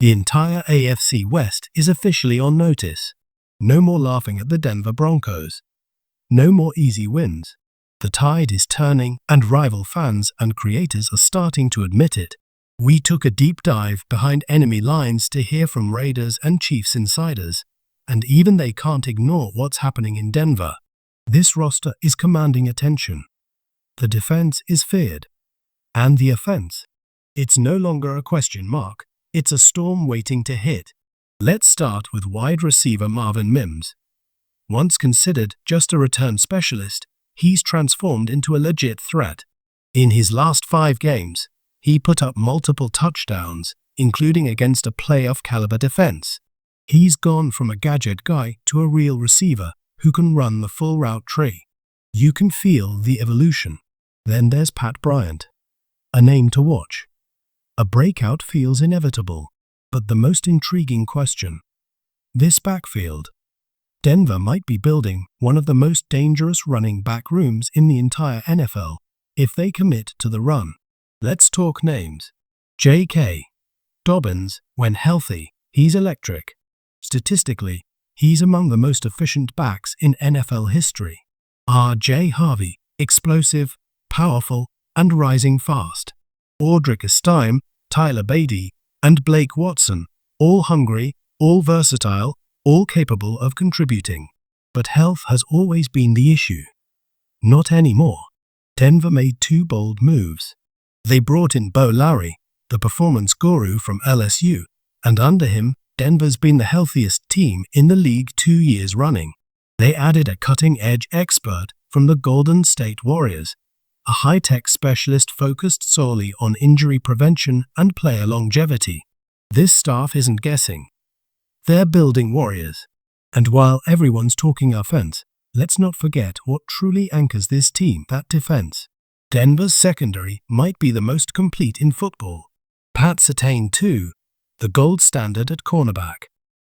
The entire AFC West is officially on notice. No more laughing at the Denver Broncos. No more easy wins. The tide is turning, and rival fans and creators are starting to admit it. We took a deep dive behind enemy lines to hear from Raiders and Chiefs insiders, and even they can't ignore what's happening in Denver. This roster is commanding attention. The defense is feared. And the offense? It's no longer a question mark. It's a storm waiting to hit. Let's start with wide receiver Marvin Mims. Once considered just a return specialist, he's transformed into a legit threat. In his last 5 games, he put up multiple touchdowns, including against a playoff-caliber defense. He's gone from a gadget guy to a real receiver who can run the full route tree. You can feel the evolution. Then there's Pat Bryant, a name to watch. A breakout feels inevitable, but the most intriguing question: this backfield. Denver might be building one of the most dangerous running back rooms in the entire NFL if they commit to the run. Let's talk names. J.K. Dobbins, when healthy, he's electric. Statistically, he's among the most efficient backs in NFL history. R.J. Harvey, explosive, powerful, and rising fast. Audric Estime, Tyler Beatty, and Blake Watson, all hungry, all versatile, all capable of contributing. But health has always been the issue. Not anymore. Denver made 2 bold moves. They brought in Bo Lowry, the performance guru from LSU, and under him, Denver's been the healthiest team in the league 2 years running. They added a cutting-edge expert from the Golden State Warriors, a high-tech specialist focused solely on injury prevention and player longevity. This staff isn't guessing. They're building warriors. And while everyone's talking offense, let's not forget what truly anchors this team: that defense. Denver's secondary might be the most complete in football. Pat Surtain, too, the gold standard at cornerback.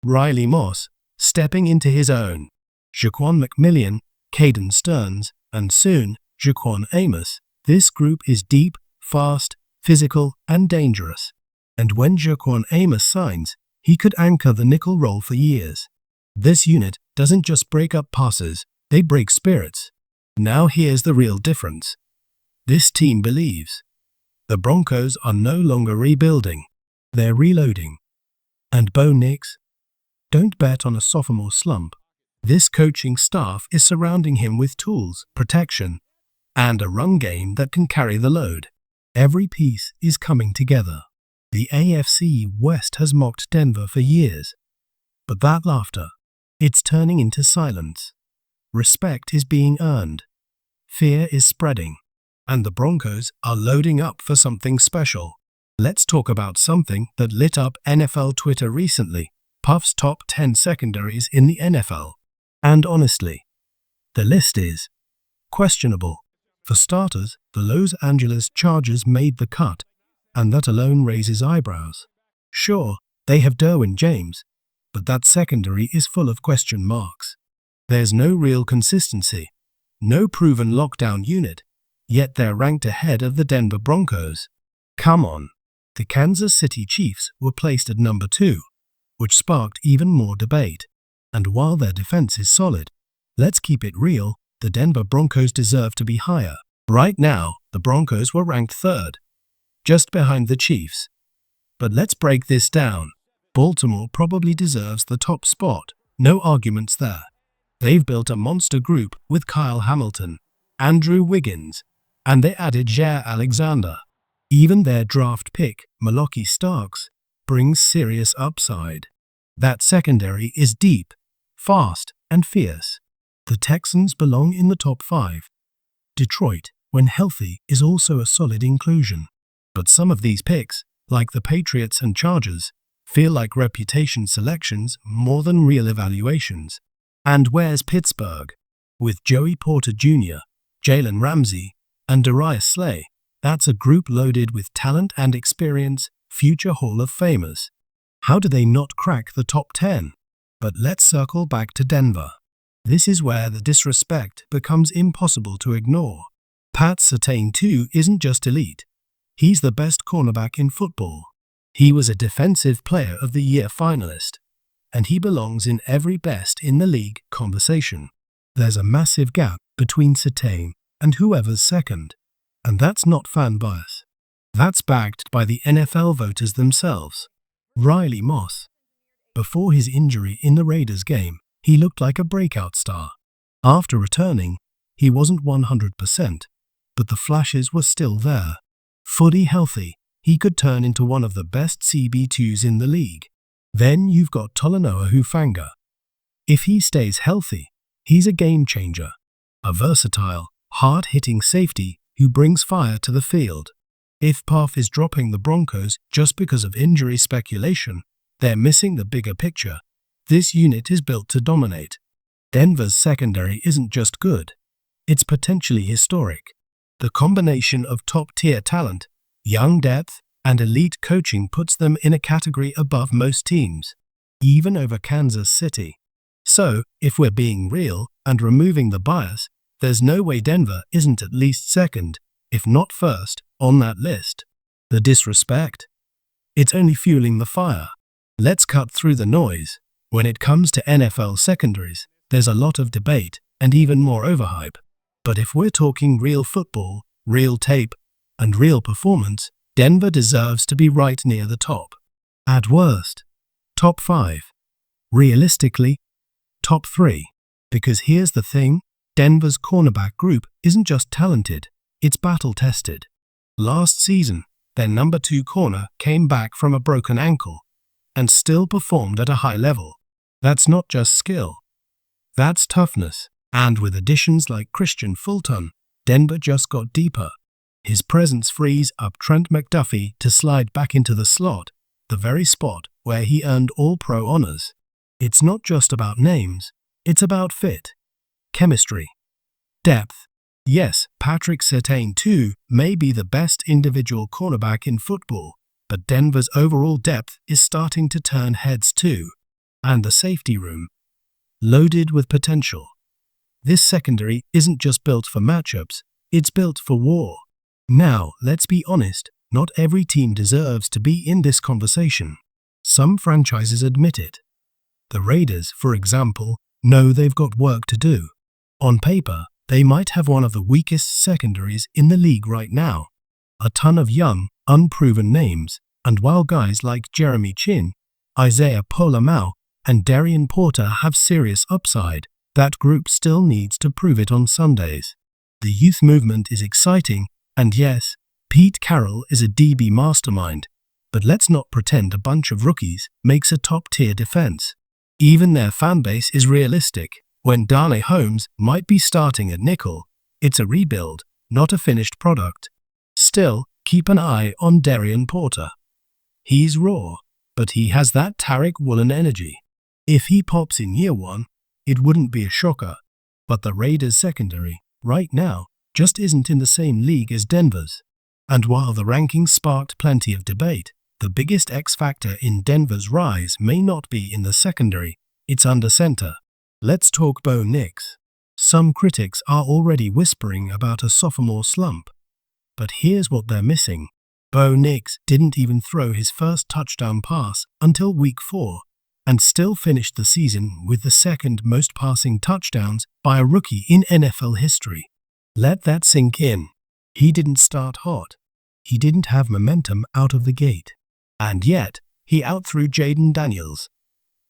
Riley Moss, stepping into his own. Jaquan McMillian, Caden Stearns, and soon, Jaquan Amos. This group is deep, fast, physical, and dangerous. And when Jaquan Amos signs, he could anchor the nickel role for years. This unit doesn't just break up passes, they break spirits. Now here's the real difference. This team believes. The Broncos are no longer rebuilding. They're reloading. And Bo Nix? Don't bet on a sophomore slump. This coaching staff is surrounding him with tools, protection, and a run game that can carry the load. Every piece is coming together. The AFC West has mocked Denver for years. But that laughter, it's turning into silence. Respect is being earned. Fear is spreading. And the Broncos are loading up for something special. Let's talk about something that lit up NFL Twitter recently: Puff's top 10 secondaries in the NFL. And honestly, the list is questionable. For starters, the Los Angeles Chargers made the cut, and that alone raises eyebrows. Sure, they have Derwin James, but that secondary is full of question marks. There's no real consistency, no proven lockdown unit, yet they're ranked ahead of the Denver Broncos. Come on. The Kansas City Chiefs were placed at number 2, which sparked even more debate. And while their defense is solid, let's keep it real, the Denver Broncos deserve to be higher. Right now, the Broncos were ranked 3rd, just behind the Chiefs. But let's break this down. Baltimore probably deserves the top spot, no arguments there. They've built a monster group with Kyle Hamilton, Andrew Wiggins, and they added Jair Alexander. Even their draft pick, Malaki Starks, brings serious upside. That secondary is deep, fast, and fierce. The Texans belong in the top 5. Detroit, when healthy, is also a solid inclusion. But some of these picks, like the Patriots and Chargers, feel like reputation selections more than real evaluations. And where's Pittsburgh? With Joey Porter Jr., Jalen Ramsey, and Darius Slay, that's a group loaded with talent and experience, future Hall of Famers. How do they not crack the top 10? But let's circle back to Denver. This is where the disrespect becomes impossible to ignore. Pat Surtain, too, isn't just elite. He's the best cornerback in football. He was a Defensive Player of the Year finalist, and he belongs in every best in the league conversation. There's a massive gap between Surtain and whoever's second, and that's not fan bias. That's backed by the NFL voters themselves. Riley Moss. Before his injury in the Raiders game, he looked like a breakout star. After returning, he wasn't 100%, but the flashes were still there. Fully healthy, he could turn into one of the best CB2s in the league. Then you've got Talanoa Hufanga. If he stays healthy, he's a game changer. A versatile, hard-hitting safety who brings fire to the field. If Puff is dropping the Broncos just because of injury speculation, they're missing the bigger picture. This unit is built to dominate. Denver's secondary isn't just good, it's potentially historic. The combination of top-tier talent, young depth, and elite coaching puts them in a category above most teams, even over Kansas City. So, if we're being real and removing the bias, there's no way Denver isn't at least second, if not first, on that list. The disrespect? It's only fueling the fire. Let's cut through the noise. When it comes to NFL secondaries, there's a lot of debate and even more overhype. But if we're talking real football, real tape, and real performance, Denver deserves to be right near the top. At worst, top 5. Realistically, top 3. Because here's the thing, Denver's cornerback group isn't just talented, it's battle-tested. Last season, their number 2 corner came back from a broken ankle and still performed at a high level. That's not just skill. That's toughness. And with additions like Christian Fulton, Denver just got deeper. His presence frees up Trent McDuffie to slide back into the slot, the very spot where he earned All-Pro honors. It's not just about names, it's about fit, chemistry, depth. Yes, Patrick Surtain too may be the best individual cornerback in football, but Denver's overall depth is starting to turn heads too. And the safety room, loaded with potential. This secondary isn't just built for matchups, it's built for war. Now, let's be honest, not every team deserves to be in this conversation. Some franchises admit it. The Raiders, for example, know they've got work to do. On paper, they might have one of the weakest secondaries in the league right now. A ton of young, unproven names, and while guys like Jeremy Chin, Isaiah Pola-Mao, and Darian Porter have serious upside, that group still needs to prove it on Sundays. The youth movement is exciting, and yes, Pete Carroll is a DB mastermind, but let's not pretend a bunch of rookies makes a top-tier defense. Even their fanbase is realistic. When Darnay Holmes might be starting at nickel, it's a rebuild, not a finished product. Still, keep an eye on Darian Porter. He's raw, but he has that Tariq Woolen energy. If he pops in year 1, it wouldn't be a shocker. But the Raiders' secondary, right now, just isn't in the same league as Denver's. And while the rankings sparked plenty of debate, the biggest X factor in Denver's rise may not be in the secondary, it's under center. Let's talk Bo Nix. Some critics are already whispering about a sophomore slump. But here's what they're missing. Bo Nix didn't even throw his first touchdown pass until week 4, and still finished the season with the second most passing touchdowns by a rookie in NFL history. Let that sink in. He didn't start hot. He didn't have momentum out of the gate. And yet, he outthrew Jaden Daniels,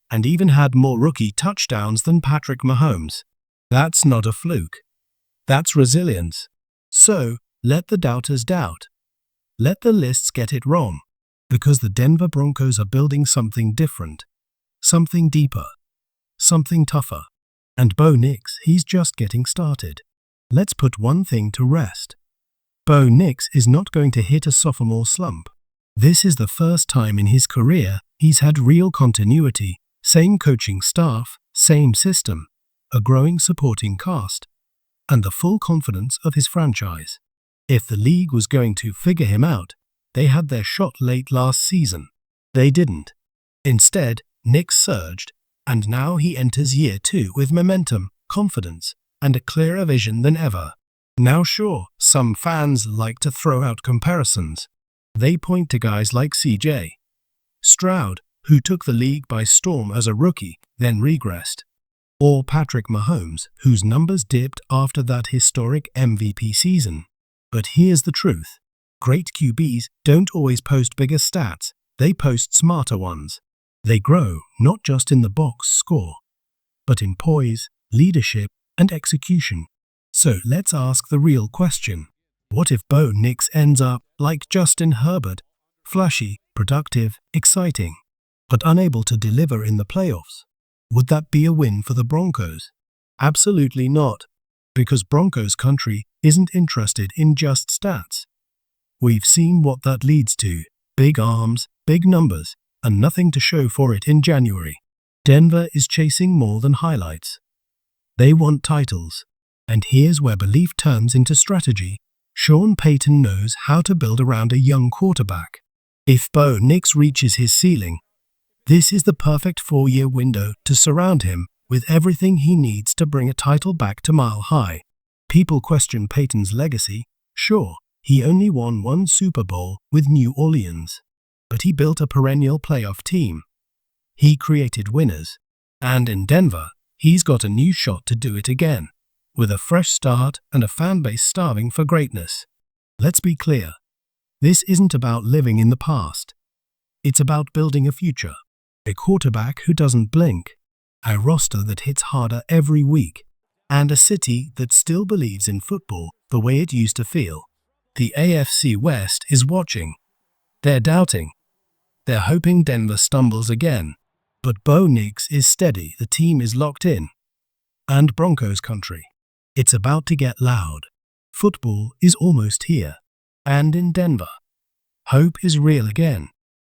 and even had more rookie touchdowns than Patrick Mahomes. That's not a fluke. That's resilience. So, let the doubters doubt. Let the lists get it wrong. Because the Denver Broncos are building something different. Something deeper. Something tougher. And Bo Nix, he's just getting started. Let's put one thing to rest. Bo Nix is not going to hit a sophomore slump. This is the first time in his career he's had real continuity. Same coaching staff, same system, a growing supporting cast, and the full confidence of his franchise. If the league was going to figure him out, they had their shot late last season. They didn't. Instead, Nix surged, and now he enters year 2 with momentum, confidence, and a clearer vision than ever. Now sure, some fans like to throw out comparisons. They point to guys like CJ Stroud, who took the league by storm as a rookie, then regressed. Or Patrick Mahomes, whose numbers dipped after that historic MVP season. But here's the truth. Great QBs don't always post bigger stats, they post smarter ones. They grow not just in the box score, but in poise, leadership, and execution. So let's ask the real question. What if Bo Nix ends up like Justin Herbert? Flashy, productive, exciting, but unable to deliver in the playoffs. Would that be a win for the Broncos? Absolutely not, because Broncos country isn't interested in just stats. We've seen what that leads to: big arms, big numbers, and nothing to show for it in January. Denver is chasing more than highlights. They want titles. And here's where belief turns into strategy. Sean Payton knows how to build around a young quarterback. If Bo Nix reaches his ceiling, this is the perfect 4-year window to surround him with everything he needs to bring a title back to Mile High. People question Payton's legacy. Sure, he only won one Super Bowl with New Orleans. But he built a perennial playoff team. He created winners. And in Denver, he's got a new shot to do it again, with a fresh start and a fan base starving for greatness. Let's be clear. This isn't about living in the past. It's about building a future. A quarterback who doesn't blink, a roster that hits harder every week, and a city that still believes in football the way it used to feel. The AFC West is watching. They're doubting. They're hoping Denver stumbles again. But Bo Nix is steady, the team is locked in. And Broncos country. It's about to get loud. Football is almost here. And in Denver, hope is real again.